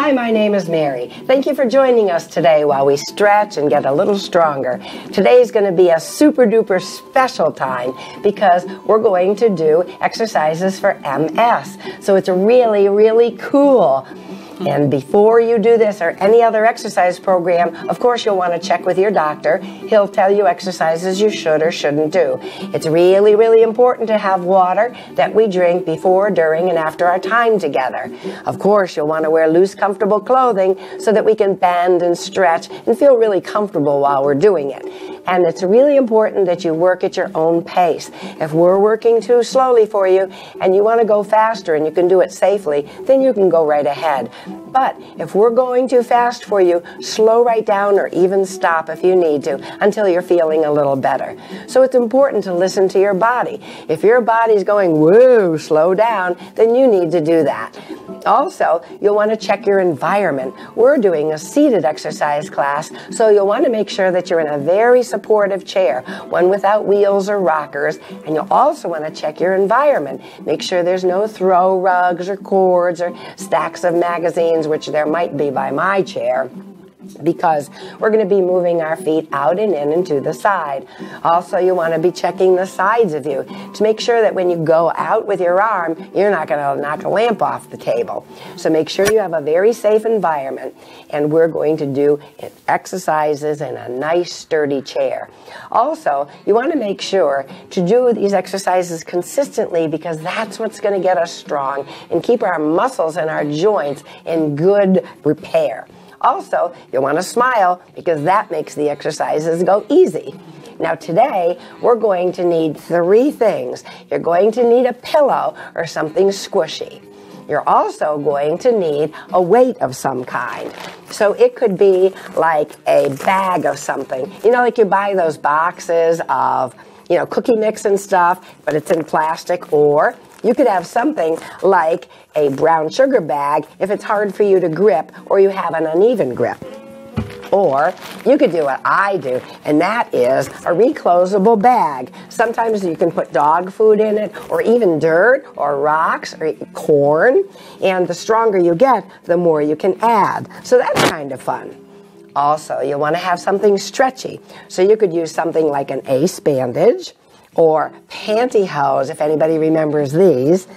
Hi, my name is Mary. Thank you for joining us today while we stretch and get a little stronger. Today is going to be a super duper special time because we're going to do exercises for MS. So it's really, really cool. And before you do this or any other exercise program, of course you'll want to check with your doctor. He'll tell you exercises you should or shouldn't do. It's really, really important to have water that we drink before, during, and after our time together. Of course, you'll want to wear loose, comfortable clothing so that we can bend and stretch and feel really comfortable while we're doing it. And it's really important that you work at your own pace. If we're working too slowly for you and you want to go faster and you can do it safely, then you can go right ahead. But if we're going too fast for you, slow right down or even stop if you need to until you're feeling a little better. So it's important to listen to your body. If your body's going, whoa, slow down, then you need to do that. Also, you'll want to check your environment. We're doing a seated exercise class, so you'll want to make sure that you're in a very supportive chair, one without wheels or rockers, and you'll also want to check your environment. Make sure there's no throw rugs or cords or stacks of magazines, which there might be by my chair, because we're going to be moving our feet out and in and to the side. Also, you want to be checking the sides of you to make sure that when you go out with your arm, you're not going to knock a lamp off the table. So make sure you have a very safe environment, and we're going to do exercises in a nice sturdy chair. Also, you want to make sure to do these exercises consistently because that's what's going to get us strong and keep our muscles and our joints in good repair. Also, you'll want to smile because that makes the exercises go easy. Now today, we're going to need 3 things. You're going to need a pillow or something squishy. You're also going to need a weight of some kind. So it could be like a bag of something. You know, like you buy those boxes of, cookie mix and stuff, but it's in plastic, or you could have something like a brown sugar bag if it's hard for you to grip or you have an uneven grip. Or you could do what I do, and that is a reclosable bag. Sometimes you can put dog food in it, or even dirt, or rocks, or corn. And the stronger you get, the more you can add. So that's kind of fun. Also, you'll want to have something stretchy. So you could use something like an ace bandage, or pantyhose, if anybody remembers these.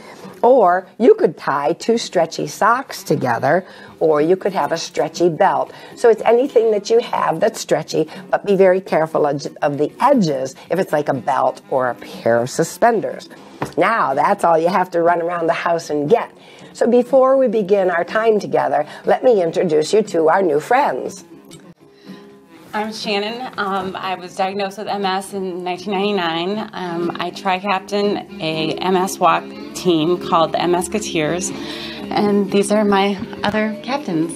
Or you could tie 2 stretchy socks together, or you could have a stretchy belt. So it's anything that you have that's stretchy, but be very careful of the edges if it's like a belt or a pair of suspenders. Now, that's all you have to run around the house and get. So before we begin our time together, let me introduce you to our new friends. I'm Shannon. I was diagnosed with MS in 1999. I tri-captain a MS walk team called the Musketeers, and these are my other captains.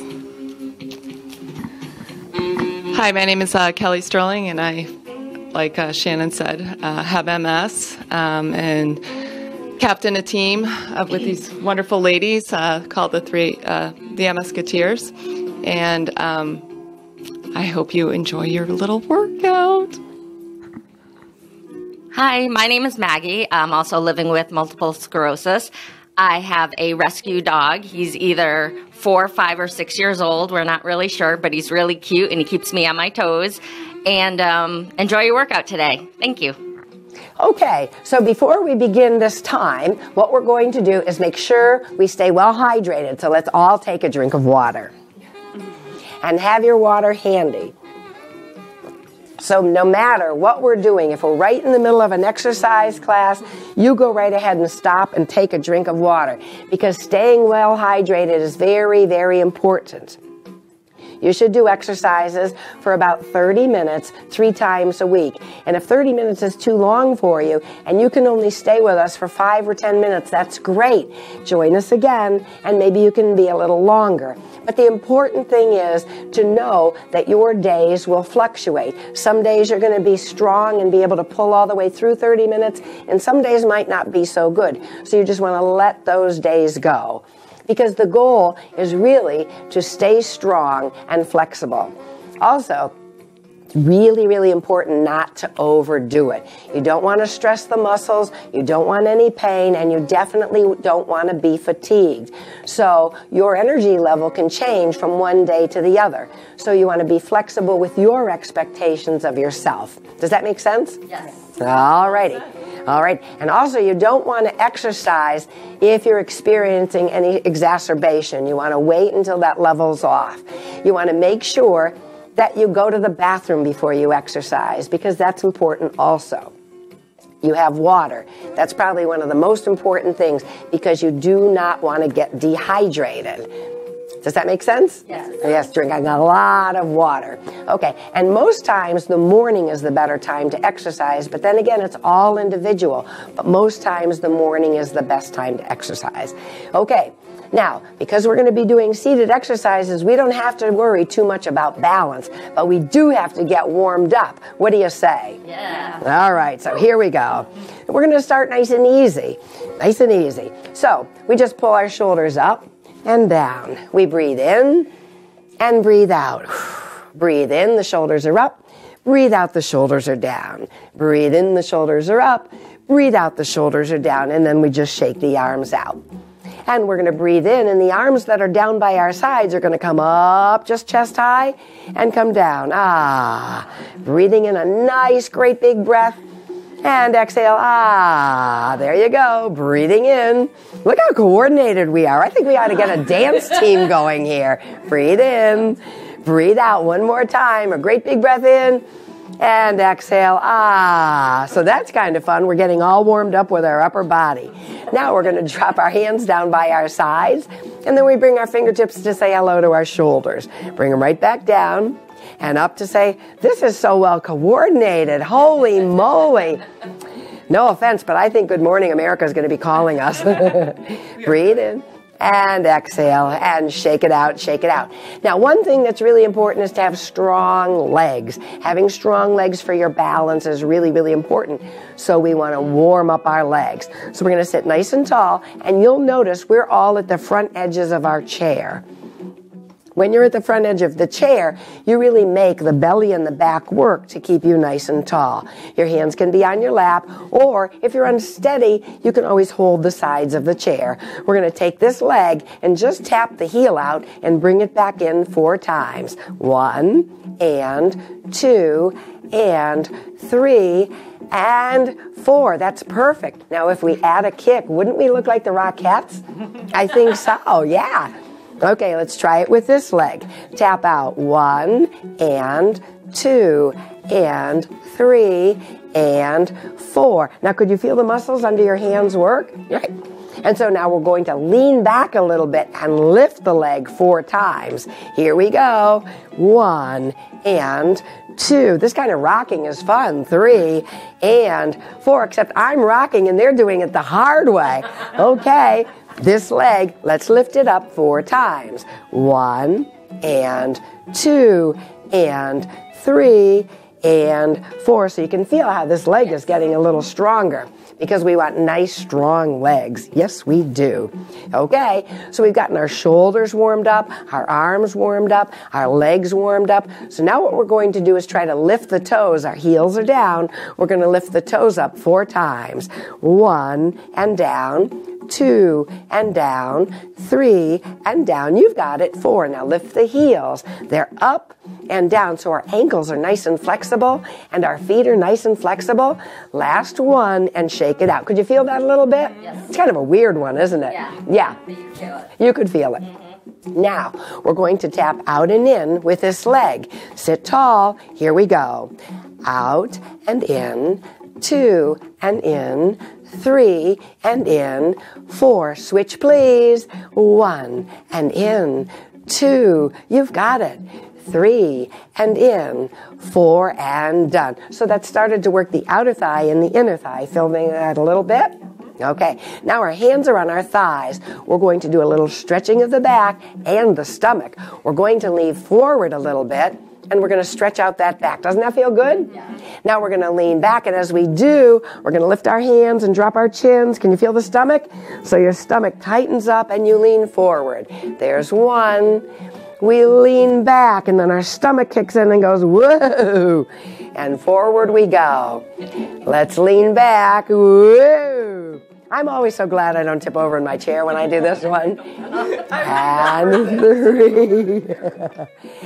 Hi, my name is Kelly Sterling, and I, like Shannon said, have MS and captain a team with these wonderful ladies called the Musketeers, and I hope you enjoy your little workout. Hi, my name is Maggie. I'm also living with multiple sclerosis. I have a rescue dog. He's either 4, 5, or 6 years old. We're not really sure, but he's really cute and he keeps me on my toes. And enjoy your workout today. Thank you. Okay, so before we begin this time, what we're going to do is make sure we stay well hydrated. So let's all take a drink of water. And have your water handy. So no matter what we're doing, if we're right in the middle of an exercise class, you go right ahead and stop and take a drink of water, because staying well hydrated is very, very important. You should do exercises for about 30 minutes 3 times a week. And if 30 minutes is too long for you and you can only stay with us for 5 or 10 minutes, that's great. Join us again and maybe you can be a little longer. But the important thing is to know that your days will fluctuate. Some days you're going to be strong and be able to pull all the way through 30 minutes, and some days might not be so good. So you just want to let those days go. Because the goal is really to stay strong and flexible. Also, really, really important not to overdo it. You don't want to stress the muscles, you don't want any pain, and you definitely don't want to be fatigued. So your energy level can change from one day to the other. So you want to be flexible with your expectations of yourself. Does that make sense? Yes. All righty. All right. And also, you don't want to exercise if you're experiencing any exacerbation. You want to wait until that level's off. You want to make sure that you go to the bathroom before you exercise, because that's important also. You have water. That's probably one of the most important things, because you do not want to get dehydrated. Does that make sense? Yes. Yes, drinking a lot of water. Okay, and most times the morning is the better time to exercise, but then again, it's all individual. But most times the morning is the best time to exercise. Okay, now, because we're going to be doing seated exercises, we don't have to worry too much about balance, but we do have to get warmed up. What do you say? Yeah. All right, so here we go. We're going to start nice and easy. Nice and easy. So, we just pull our shoulders up and down. We breathe in and breathe out. Breathe in, the shoulders are up. Breathe out, the shoulders are down. Breathe in, the shoulders are up. Breathe out, the shoulders are down. And then we just shake the arms out. And we're going to breathe in, and the arms that are down by our sides are going to come up just chest high and come down. Ah. Breathing in a nice, great big breath. And exhale. Ah. There you go. Breathing in. Look how coordinated we are. I think we ought to get a dance team going here. Breathe in. Breathe out one more time. A great big breath in. And exhale. Ah. So that's kind of fun. We're getting all warmed up with our upper body. Now we're going to drop our hands down by our sides, and then we bring our fingertips to say hello to our shoulders. Bring them right back down and up to say, this is so well coordinated. Holy moly. No offense, but I think Good Morning America is going to be calling us. Breathe in and exhale and shake it out, shake it out. Now, one thing that's really important is to have strong legs. Having strong legs for your balance is really, really important. So we want to warm up our legs. So we're going to sit nice and tall, and you'll notice we're all at the front edges of our chair. When you're at the front edge of the chair, you really make the belly and the back work to keep you nice and tall. Your hands can be on your lap, or if you're unsteady, you can always hold the sides of the chair. We're going to take this leg and just tap the heel out and bring it back in 4 times. 1, and 2, and 3, and 4. That's perfect. Now, if we add a kick, wouldn't we look like the Rockettes? I think so, yeah. Okay, let's try it with this leg. Tap out 1, and 2, and 3, and 4. Now, could you feel the muscles under your hands work? Right. And so now we're going to lean back a little bit and lift the leg 4 times. Here we go. 1, and 2. This kind of rocking is fun. 3, and 4, except I'm rocking and they're doing it the hard way. Okay. This leg, let's lift it up 4 times. 1, and 2, and 3, and 4. So you can feel how this leg is getting a little stronger, because we want nice, strong legs. Yes, we do. Okay, so we've gotten our shoulders warmed up, our arms warmed up, our legs warmed up. So now what we're going to do is try to lift the toes. Our heels are down. We're going to lift the toes up 4 times. 1, and down. 2, and down. 3, and down. You've got it. 4. Now lift the heels. They're up and down, so our ankles are nice and flexible, and our feet are nice and flexible. Last one, and shake it out. Could you feel that a little bit? Yes. It's kind of a weird one, isn't it? Yeah. Yeah. You can feel it. You could feel it. Mm-hmm. Now, we're going to tap out and in with this leg. Sit tall. Here we go. Out and in. 2, and in. 3, and in. 4, switch please. 1, and in. 2, you've got it. 3, and in. 4, and done. So that started to work the outer thigh and the inner thigh. Filming that a little bit. Okay, now our hands are on our thighs. We're going to do a little stretching of the back and the stomach. We're going to lean forward a little bit, and we're going to stretch out that back. Doesn't that feel good? Yeah. Now we're going to lean back, and as we do, we're going to lift our hands and drop our chins. Can you feel the stomach? So your stomach tightens up, and you lean forward. There's 1, we lean back, and then our stomach kicks in and goes, whoa, and forward we go. Let's lean back, whoa. I'm always so glad I don't tip over in my chair when I do this one. And 3.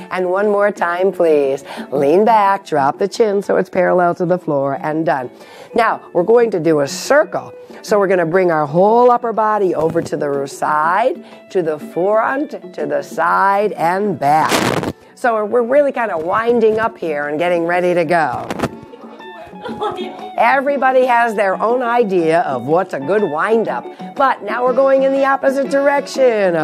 And one more time, please. Lean back, drop the chin so it's parallel to the floor, and done. Now, we're going to do a circle. So we're going to bring our whole upper body over to the side, to the front, to the side, and back. So we're really kind of winding up here and getting ready to go. Everybody has their own idea of what's a good wind-up, but now we're going in the opposite direction. 1,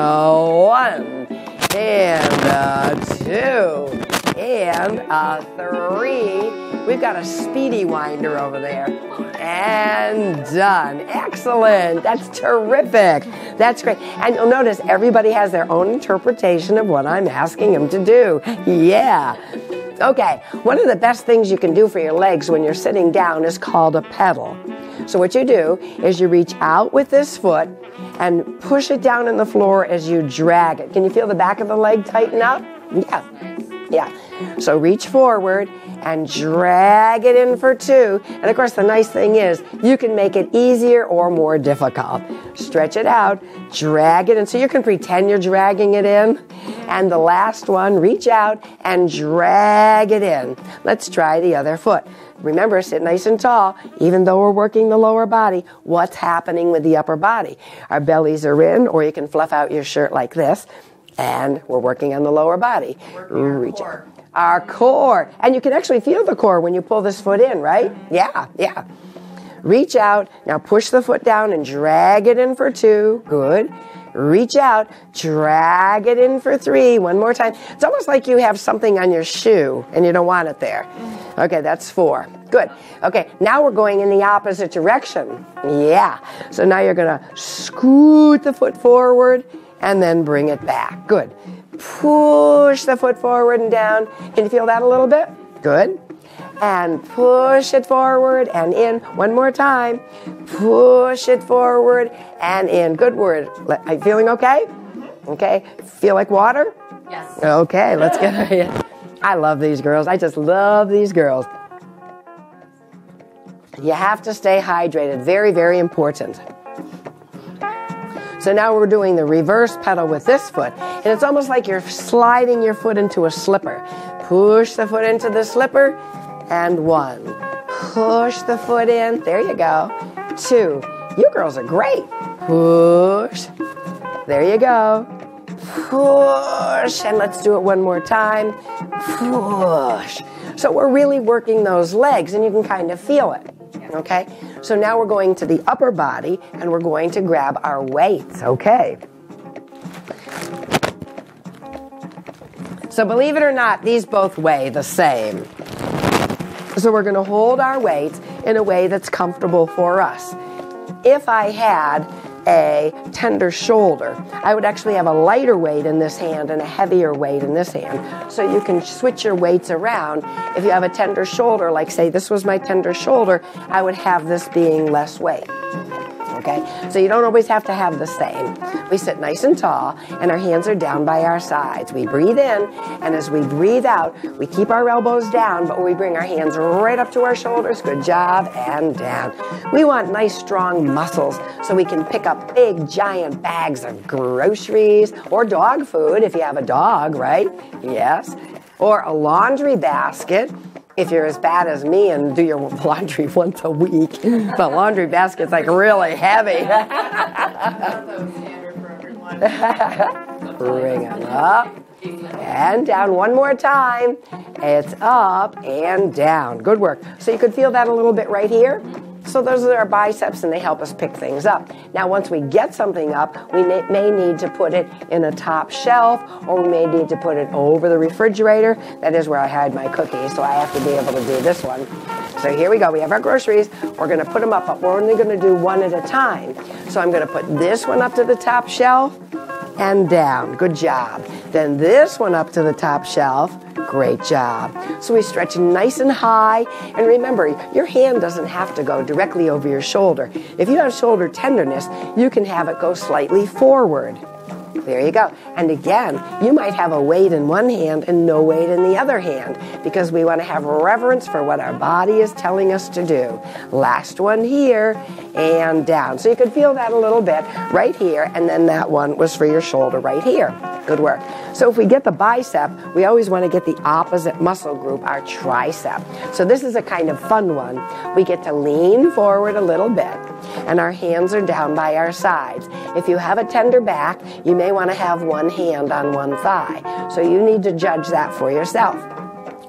and 2, and 3. We've got a speedy winder over there. And done. Excellent. That's terrific. That's great. And you'll notice everybody has their own interpretation of what I'm asking them to do. Yeah. Okay, one of the best things you can do for your legs when you're sitting down is called a pedal. So what you do is you reach out with this foot and push it down on the floor as you drag it. Can you feel the back of the leg tighten up? Yeah. So reach forward and drag it in for 2. And of course, the nice thing is you can make it easier or more difficult. Stretch it out, drag it in. So you can pretend you're dragging it in. And the last one, reach out and drag it in. Let's try the other foot. Remember, sit nice and tall. Even though we're working the lower body, what's happening with the upper body? Our bellies are in, or you can fluff out your shirt like this. And we're working on the lower body. Reach out. Our core. And you can actually feel the core when you pull this foot in, right? Yeah. Reach out. Now push the foot down and drag it in for 2. Good. Reach out. Drag it in for 3. One more time. It's almost like you have something on your shoe and you don't want it there. Okay, that's 4. Good. Okay, now we're going in the opposite direction. Yeah. So now you're going to scoot the foot forward and then bring it back. Good. Push the foot forward and down. Can you feel that a little bit? Good. And push it forward and in. One more time. Push it forward and in. Good word. Are you feeling okay? Okay. Feel like water? Yes. Okay, let's get it. I love these girls. I just love these girls. You have to stay hydrated. Very, very important. So now we're doing the reverse pedal with this foot. And it's almost like you're sliding your foot into a slipper. Push the foot into the slipper. And 1. Push the foot in. There you go. 2. You girls are great. Push. There you go. Push. And let's do it one more time. Push. So we're really working those legs, and you can kind of feel it. Okay? So now we're going to the upper body, and we're going to grab our weights. Okay? So believe it or not, these both weigh the same. So we're going to hold our weights in a way that's comfortable for us. If I had a tender shoulder, I would actually have a lighter weight in this hand and a heavier weight in this hand. So you can switch your weights around. If you have a tender shoulder, like say this was my tender shoulder, I would have this being less weight. Okay? So you don't always have to have the same. We sit nice and tall, and our hands are down by our sides. We breathe in, and as we breathe out, we keep our elbows down, but we bring our hands right up to our shoulders. Good job, and down. We want nice, strong muscles so we can pick up big, giant bags of groceries or dog food if you have a dog, right? Yes. Or a laundry basket. If you're as bad as me and do your laundry once a week, the laundry basket's like really heavy. Bring it up and down. One more time. It's up and down. Good work. So you could feel that a little bit right here. So those are our biceps, and they help us pick things up. Now, once we get something up, we may need to put it in a top shelf, or we may need to put it over the refrigerator. That is where I hide my cookies, so I have to be able to do this one. So here we go. We have our groceries. We're going to put them up, but we're only going to do one at a time. So I'm going to put this one up to the top shelf and down. Good job. Then this one up to the top shelf. Great job. So we stretch nice and high. And remember, your hand doesn't have to go directly over your shoulder. If you have shoulder tenderness, you can have it go slightly forward. There you go. And again, you might have a weight in one hand and no weight in the other hand because we want to have reverence for what our body is telling us to do. Last one here and down. So you could feel that a little bit right here, and then that one was for your shoulder right here. Good work. So if we get the bicep, we always want to get the opposite muscle group, our tricep. So this is a kind of fun one. We get to lean forward a little bit, and our hands are down by our sides. If you have a tender back, you may want to have one hand on one thigh. So you need to judge that for yourself.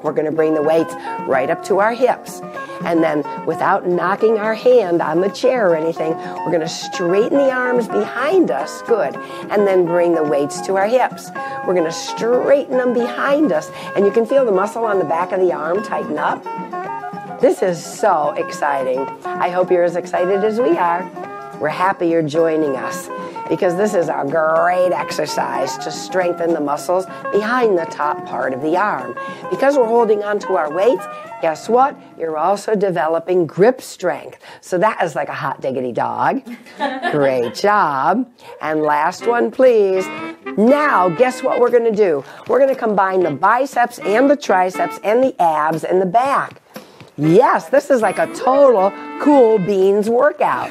We're going to bring the weights right up to our hips. And then without knocking our hand on the chair or anything, we're going to straighten the arms behind us. Good. And then bring the weights to our hips. We're going to straighten them behind us. And you can feel the muscle on the back of the arm tighten up. This is so exciting. I hope you're as excited as we are. We're happy you're joining us because this is a great exercise to strengthen the muscles behind the top part of the arm. Because we're holding on to our weights, guess what? You're also developing grip strength. So that is like a hot diggity dog. Great job. And last one, please. Now, guess what we're going to do? We're going to combine the biceps and the triceps and the abs and the back. Yes, this is like a total cool beans workout.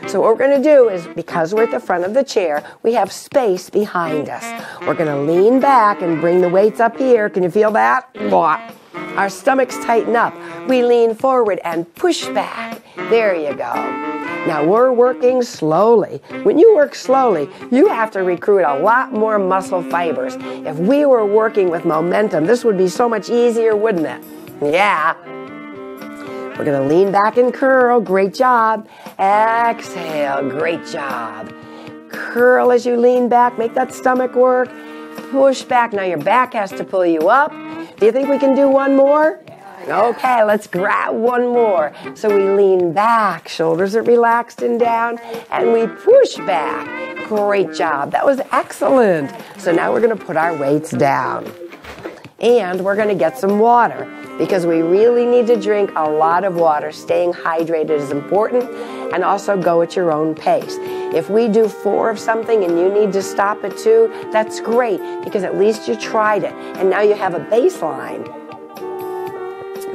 So what we're going to do is, because we're at the front of the chair, we have space behind us. We're going to lean back and bring the weights up here. Can you feel that? Our stomachs tighten up. We lean forward and push back. There you go. Now we're working slowly. When you work slowly, you have to recruit a lot more muscle fibers. If we were working with momentum, this would be so much easier, wouldn't it? Yeah. We're going to lean back and curl. Great job. Exhale. Great job. Curl as you lean back. Make that stomach work. Push back. Now your back has to pull you up. Do you think we can do one more? Okay, let's grab one more. So we lean back. Shoulders are relaxed and down. And we push back. Great job. That was excellent. So now we're going to put our weights down. And we're going to get some water because we really need to drink a lot of water. Staying hydrated is important, and also go at your own pace. If we do 4 of something and you need to stop at 2, that's great because at least you tried it and now you have a baseline.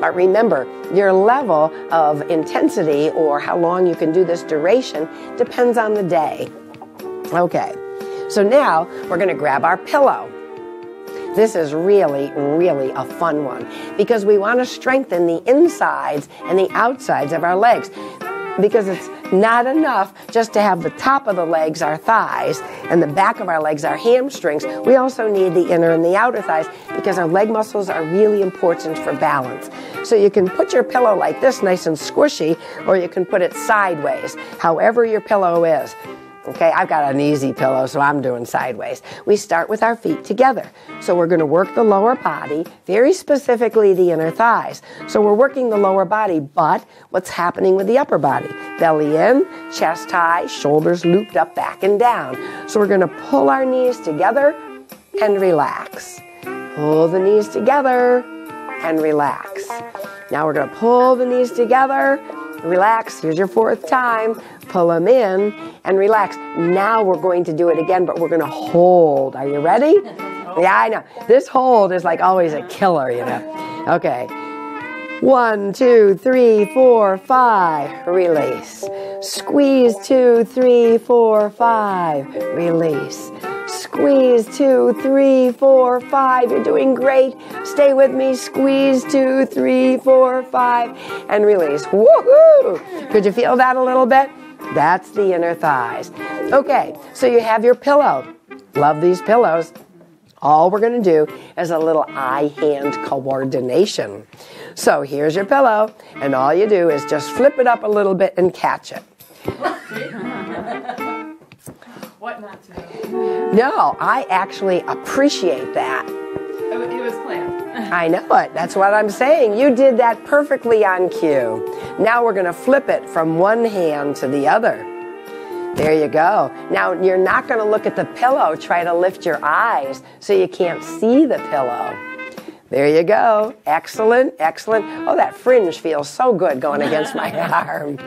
But remember, your level of intensity or how long you can do this duration depends on the day. Okay, so now we're going to grab our pillow. This is really, really a fun one because we want to strengthen the insides and the outsides of our legs because it's not enough just to have the top of the legs, our thighs, and the back of our legs, our hamstrings. We also need the inner and the outer thighs because our leg muscles are really important for balance. So you can put your pillow like this, nice and squishy, or you can put it sideways, however your pillow is. Okay, I've got an easy pillow, so I'm doing sideways. We start with our feet together. So we're going to work the lower body, very specifically the inner thighs. So we're working the lower body, but what's happening with the upper body? Belly in, chest high, shoulders looped up, back and down. So we're going to pull our knees together and relax. Pull the knees together and relax. Now we're going to pull the knees together, relax. Here's your 4th time. Pull them in and relax. Now we're going to do it again, but we're going to hold. Are you ready? Yeah, I know. This hold is like always a killer, you know. Okay. 1, 2, 3, 4, 5. Release. Squeeze 2, 3, 4, 5. Release. Squeeze 2, 3, 4, 5. You're doing great. Stay with me. Squeeze 2, 3, 4, 5. And release. Woohoo! Could you feel that a little bit? That's the inner thighs. Okay, so you have your pillow. Love these pillows. All we're going to do is a little eye-hand coordination. So here's your pillow, and all you do is just flip it up a little bit and catch it. What not to do? No, I actually appreciate that. It was planned. I know it. That's what I'm saying. You did that perfectly on cue. Now we're going to flip it from one hand to the other. There you go. Now you're not going to look at the pillow. Try to lift your eyes so you can't see the pillow. There you go. Excellent, excellent. Oh, that fringe feels so good going against my arm.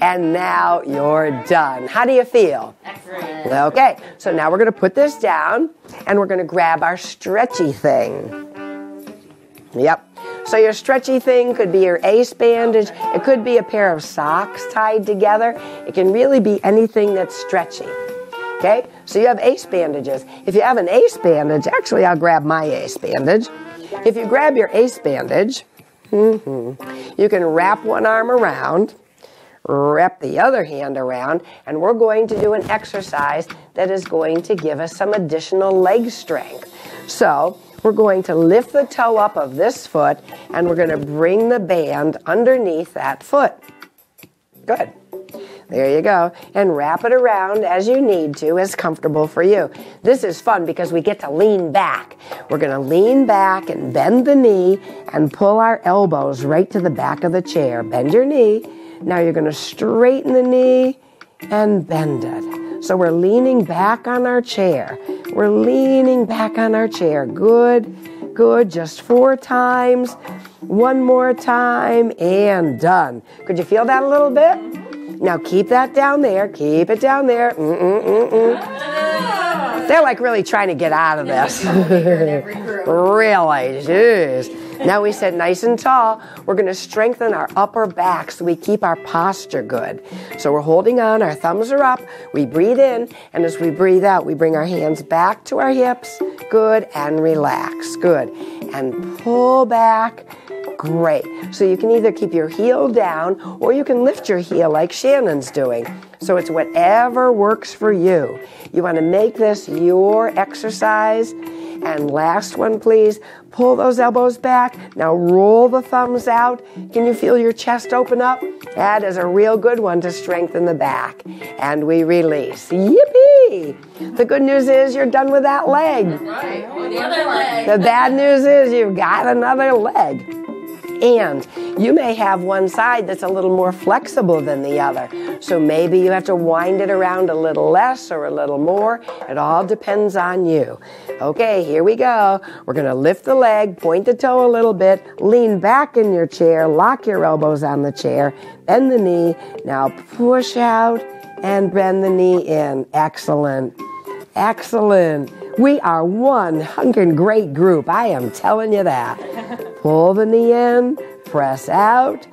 And now you're done. How do you feel? Excellent. Okay, so now we're going to put this down, and we're going to grab our stretchy thing. Yep. So your stretchy thing could be your ace bandage. It could be a pair of socks tied together. It can really be anything that's stretchy. Okay? So you have ace bandages. If you have an ace bandage, actually I'll grab my ace bandage. If you grab your ace bandage, you can wrap one arm around, wrap the other hand around, and we're going to do an exercise that is going to give us some additional leg strength. So we're going to lift the toe up of this foot, and we're going to bring the band underneath that foot. Good. There you go. And wrap it around as you need to, as comfortable for you. This is fun because we get to lean back. We're going to lean back and bend the knee and pull our elbows right to the back of the chair. Bend your knee. Now you're going to straighten the knee and bend it. So we're leaning back on our chair. We're leaning back on our chair. Good, good. Just 4 times. One more time and done. Could you feel that a little bit? Now keep that down there. Keep it down there. They're like really trying to get out of this. Really, jeez. Now we sit nice and tall. We're going to strengthen our upper back so we keep our posture good. So we're holding on. Our thumbs are up. We breathe in, and as we breathe out, we bring our hands back to our hips. Good, and relax. Good. And pull back. Great. So you can either keep your heel down or you can lift your heel like Shannon's doing. So it's whatever works for you. You want to make this your exercise. And last one, please. Pull those elbows back. Now roll the thumbs out. Can you feel your chest open up? That is a real good one to strengthen the back. And we release. Yippee! The good news is you're done with that leg. Right. The other leg. The bad news is you've got another leg. And you may have one side that's a little more flexible than the other. So maybe you have to wind it around a little less or a little more. It all depends on you. Okay, here we go. We're going to lift the leg, point the toe a little bit, lean back in your chair, lock your elbows on the chair, bend the knee. Now push out and bend the knee in. Excellent. Excellent. We are one hunkin' great group. I am telling you that. Pull the knee in, press out,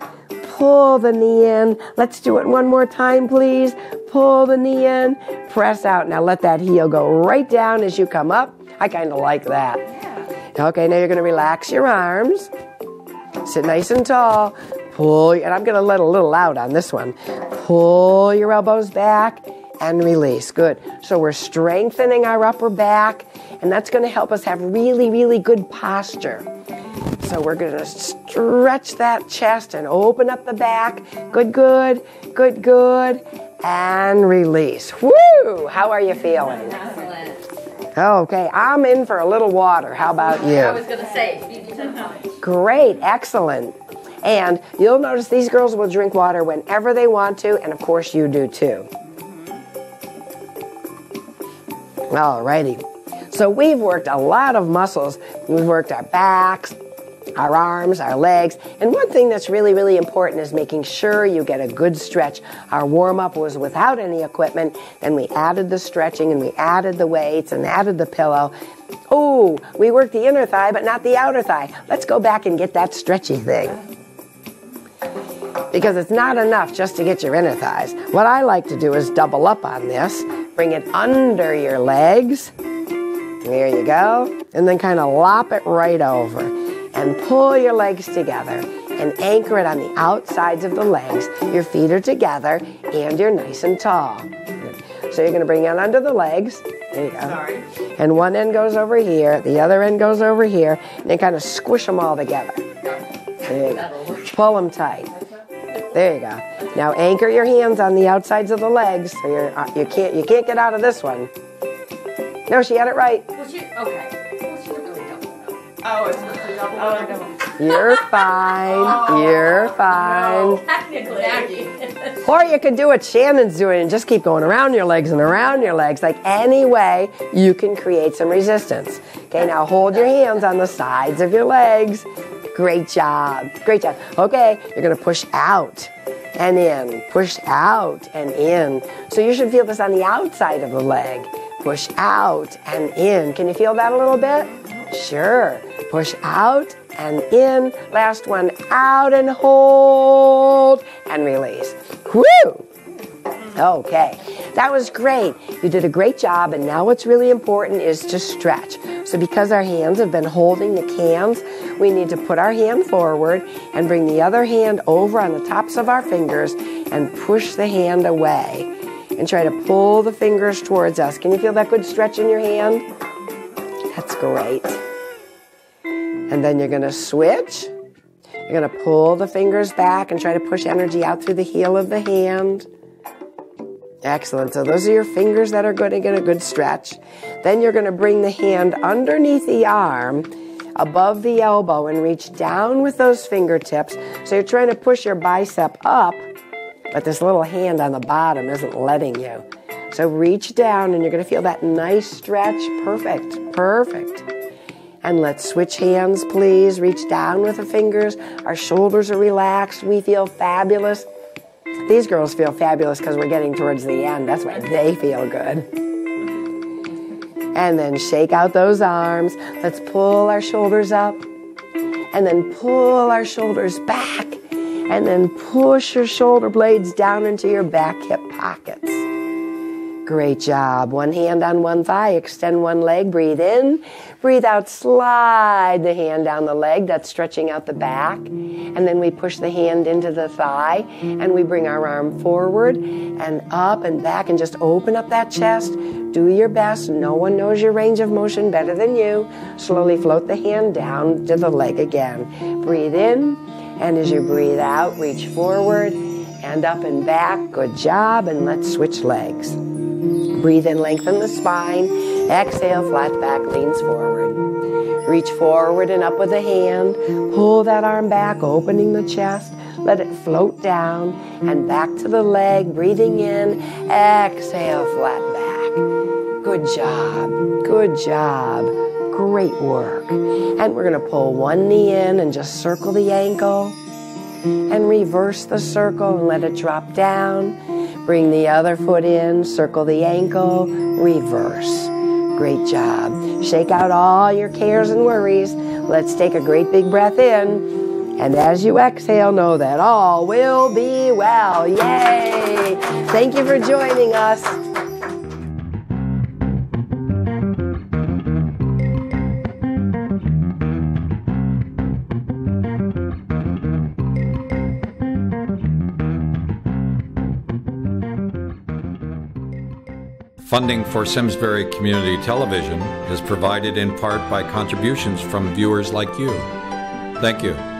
pull the knee in. Let's do it one more time, please. Pull the knee in, press out. Now let that heel go right down as you come up. I kind of like that. Okay, now you're going to relax your arms. Sit nice and tall. Pull, and I'm going to let a little out on this one. Pull your elbows back and release. Good. So we're strengthening our upper back, and that's going to help us have really, really good posture. So we're going to stretch that chest and open up the back. Good, good, good, good, and release. Woo! How are you feeling? Excellent. Okay, I'm in for a little water. How about you? I was going to say. Great, excellent. And you'll notice these girls will drink water whenever they want to, and of course you do too. Alrighty. So we've worked a lot of muscles. We've worked our backs, our arms, our legs. And one thing that's really, really important is making sure you get a good stretch. Our warm-up was without any equipment. Then we added the stretching and we added the weights and added the pillow. Oh, we worked the inner thigh, but not the outer thigh. Let's go back and get that stretchy thing. Because it's not enough just to get your inner thighs. What I like to do is double up on this. Bring it under your legs. There you go. And then kind of lop it right over. And pull your legs together. And anchor it on the outsides of the legs. Your feet are together. And you're nice and tall. So you're going to bring it under the legs. There you go. Sorry. And one end goes over here. The other end goes over here. And then kind of squish them all together. There you go. Pull them tight. There you go. Now anchor your hands on the outsides of the legs, so you can't get out of this one. No, she had it right. You're fine. You're fine. Technically. Or you could do what Shannon's doing and just keep going around your legs and around your legs. Like any way you can create some resistance. Okay, now hold your hands on the sides of your legs. Great job. Great job. Okay, you're going to push out. and in. Push out and in. So you should feel this on the outside of the leg. Push out and in. Can you feel that a little bit? Sure. Push out and in. Last one, out and hold and release. Woo! Okay, that was great. You did a great job, and now what's really important is to stretch. So because our hands have been holding the cans, we need to put our hand forward and bring the other hand over on the tops of our fingers and push the hand away and try to pull the fingers towards us. Can you feel that good stretch in your hand? That's great. And then you're going to switch. You're going to pull the fingers back and try to push energy out through the heel of the hand. Excellent. So those are your fingers that are going to get a good stretch. Then you're going to bring the hand underneath the arm, above the elbow, and reach down with those fingertips. So you're trying to push your bicep up, but this little hand on the bottom isn't letting you. So reach down, and you're going to feel that nice stretch. Perfect. Perfect. And let's switch hands, please. Reach down with the fingers. Our shoulders are relaxed. We feel fabulous. These girls feel fabulous because we're getting towards the end. That's why they feel good. And then shake out those arms. Let's pull our shoulders up. And then pull our shoulders back. And then push your shoulder blades down into your back hip pockets. Great job. One hand on one thigh. Extend one leg. Breathe in. Breathe out. Slide the hand down the leg. That's stretching out the back. And then we push the hand into the thigh. And we bring our arm forward and up and back. And just open up that chest. Do your best. No one knows your range of motion better than you. Slowly float the hand down to the leg again. Breathe in. And as you breathe out, reach forward and up and back. Good job. And let's switch legs. Breathe in, lengthen the spine. Exhale, flat back, leans forward. Reach forward and up with the hand. Pull that arm back, opening the chest. Let it float down and back to the leg. Breathing in. Exhale, flat back. Good job. Good job. Great work. And we're going to pull one knee in and just circle the ankle. And reverse the circle and let it drop down. Bring the other foot in, circle the ankle, reverse. Great job. Shake out all your cares and worries. Let's take a great big breath in. And as you exhale, know that all will be well. Yay! Thank you for joining us. Funding for Simsbury Community Television is provided in part by contributions from viewers like you. Thank you.